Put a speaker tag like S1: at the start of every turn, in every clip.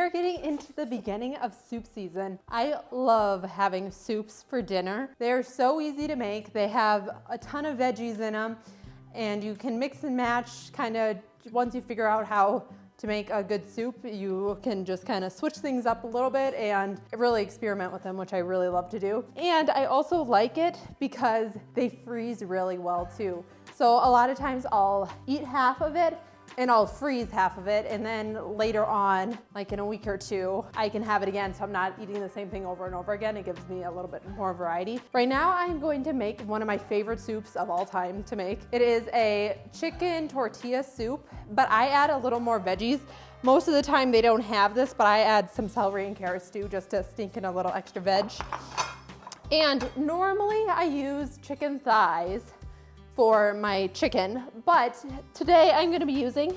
S1: are getting into the beginning of soup season. I love having soups for dinner. They're so easy to make. They have a ton of veggies in them, and you can mix and match kind of once you figure out how to make a good soup. You can just kind of switch things up a little bit and really experiment with them, which I really love to do. And I also like it because they freeze really well too. So a lot of times I'll eat half of it and I'll freeze half of it, and then later on, like in a week or two, I can have it again, so I'm not eating the same thing over and over again. It gives me a little bit more variety. Right now, I'm going to make one of my favorite soups of all time to make. It is a chicken tortilla soup, but I add a little more veggies. Most of the time they don't have this, but I add some celery and carrots too, just to stink in a little extra veg. And normally I use chicken thighs for my chicken, but today I'm gonna be using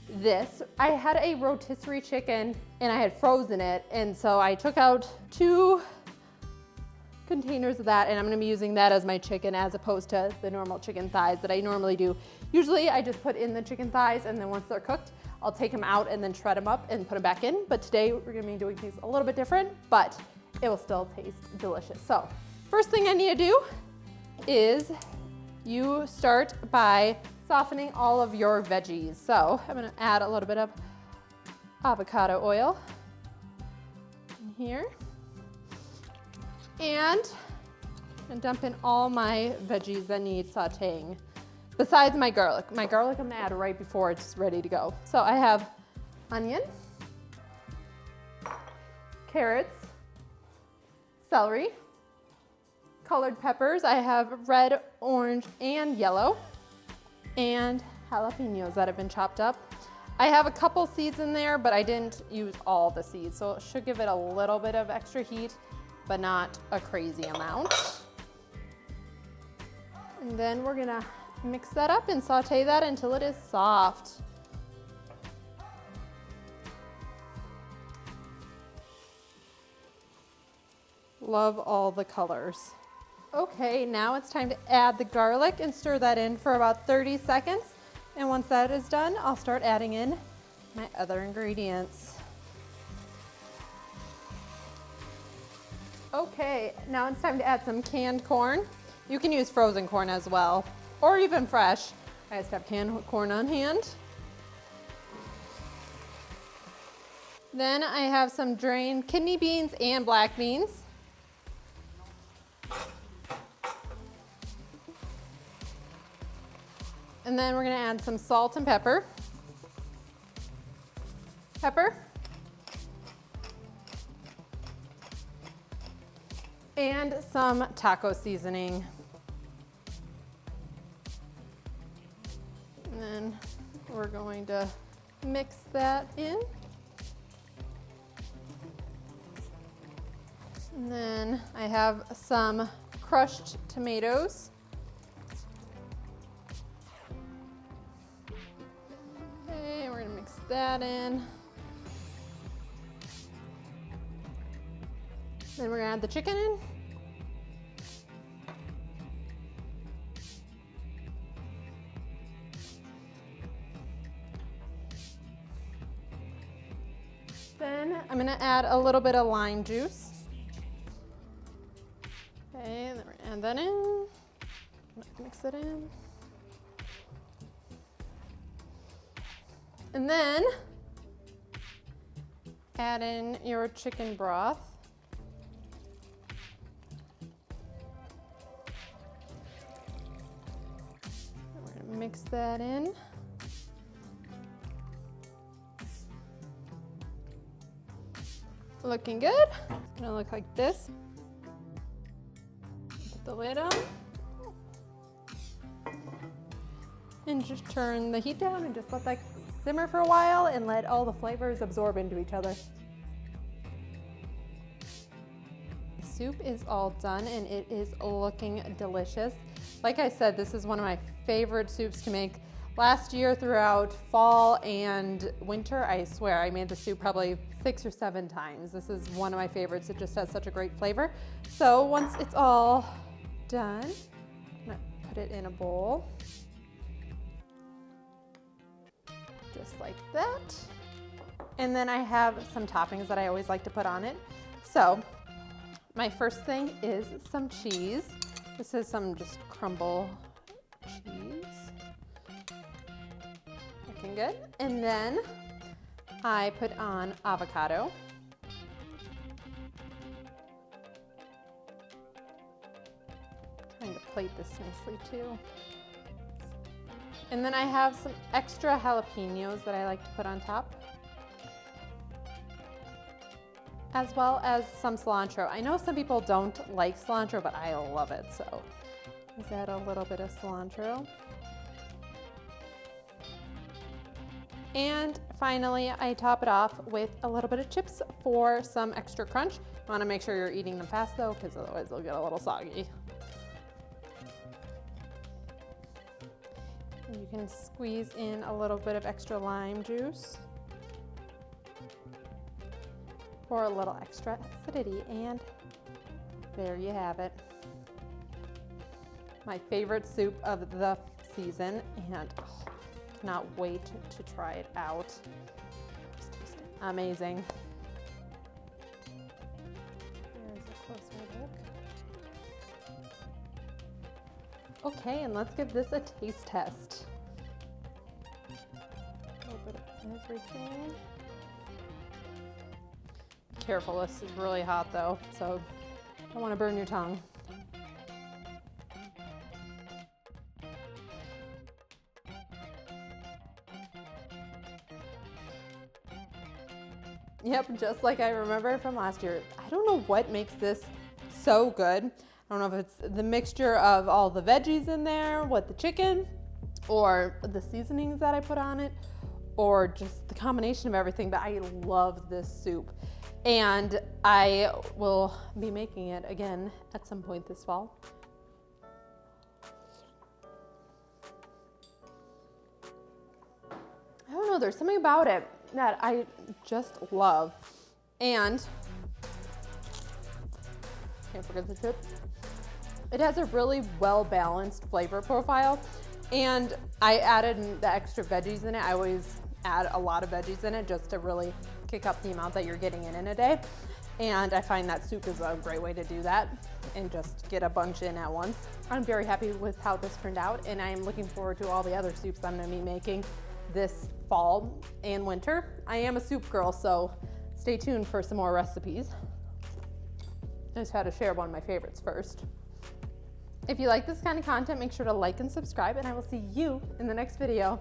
S1: this. I had a rotisserie chicken and I had frozen it, and so I took out 2 containers of that, and I'm gonna be using that as my chicken as opposed to the normal chicken thighs that I normally do. Usually I just put in the chicken thighs, and then once they're cooked, I'll take them out and then shred them up and put them back in. But today we're gonna be doing things a little bit different, but it will still taste delicious. So first thing I need to do is you start by softening all of your veggies. So I'm gonna add a little bit of avocado oil in here. And dump in all my veggies that need sauteing, besides my garlic. My garlic I'm gonna add right before it's ready to go. So I have onion, carrots, celery, colored peppers. I have red, orange, and yellow, and jalapeños that have been chopped up. I have a couple seeds in there, but I didn't use all the seeds, so it should give it a little bit of extra heat, but not a crazy amount. And then we're gonna mix that up and saute that until it is soft. Love all the colors. Okay, now it's time to add the garlic and stir that in for about 30 seconds. And once that is done, I'll start adding in my other ingredients. Okay, now it's time to add some canned corn. You can use frozen corn as well, or even fresh. I just have canned corn on hand. Then I have some drained kidney beans and black beans. And then we're gonna add some salt and pepper. And some taco seasoning. And then we're going to mix that in. And then I have some crushed tomatoes. Okay, we're gonna mix that in. Then we're gonna add the chicken in. Then I'm gonna add a little bit of lime juice. Okay, then we're gonna add that in. Mix it in. And then add in your chicken broth. We're gonna mix that in. Looking good. It's gonna look like this. Put the lid on. And just turn the heat down and just let that simmer for a while and let all the flavors absorb into each other. The soup is all done and it is looking delicious. Like I said, this is one of my favorite soups to make. Last year throughout fall and winter, I swear I made the soup probably 6 or 7 times. This is one of my favorites. It just has such a great flavor. So once it's all done, I'm gonna put it in a bowl. Just like that. And then I have some toppings that I always like to put on it. So my first thing is some cheese. This is some just crumble cheese. Looking good. And then I put on avocado. Trying to plate this nicely too. And then I have some extra jalapeños that I like to put on top, as well as some cilantro. I know some people don't like cilantro, but I love it, so let's add a little bit of cilantro. And finally, I top it off with a little bit of chips for some extra crunch. You want to make sure you're eating them fast though, because otherwise they'll get a little soggy. You can squeeze in a little bit of extra lime juice for a little extra acidity, and there you have it. My favorite soup of the season, and cannot wait to try it out. Just taste it. Amazing. There's a closer look. Okay, and let's give this a taste test. A little bit of everything. Careful, this is really hot though, so don't want to burn your tongue. Yep, just like I remember from last year. I don't know what makes this so good. I don't know if it's the mixture of all the veggies in there with the chicken, or the seasonings that I put on it, or just the combination of everything, but I love this soup. And I will be making it again at some point this fall. I don't know, there's something about it that I just love. And can't forget the tip. It has a really well-balanced flavor profile, and I added the extra veggies in it. I always add a lot of veggies in it just to really kick up the amount that you're getting in a day. And I find that soup is a great way to do that and just get a bunch in at once. I'm very happy with how this turned out, and I'm looking forward to all the other soups I'm gonna be making this fall and winter. I am a soup girl, so stay tuned for some more recipes. I just had to share one of my favorites first. If you like this kind of content, make sure to like and subscribe, and I will see you in the next video.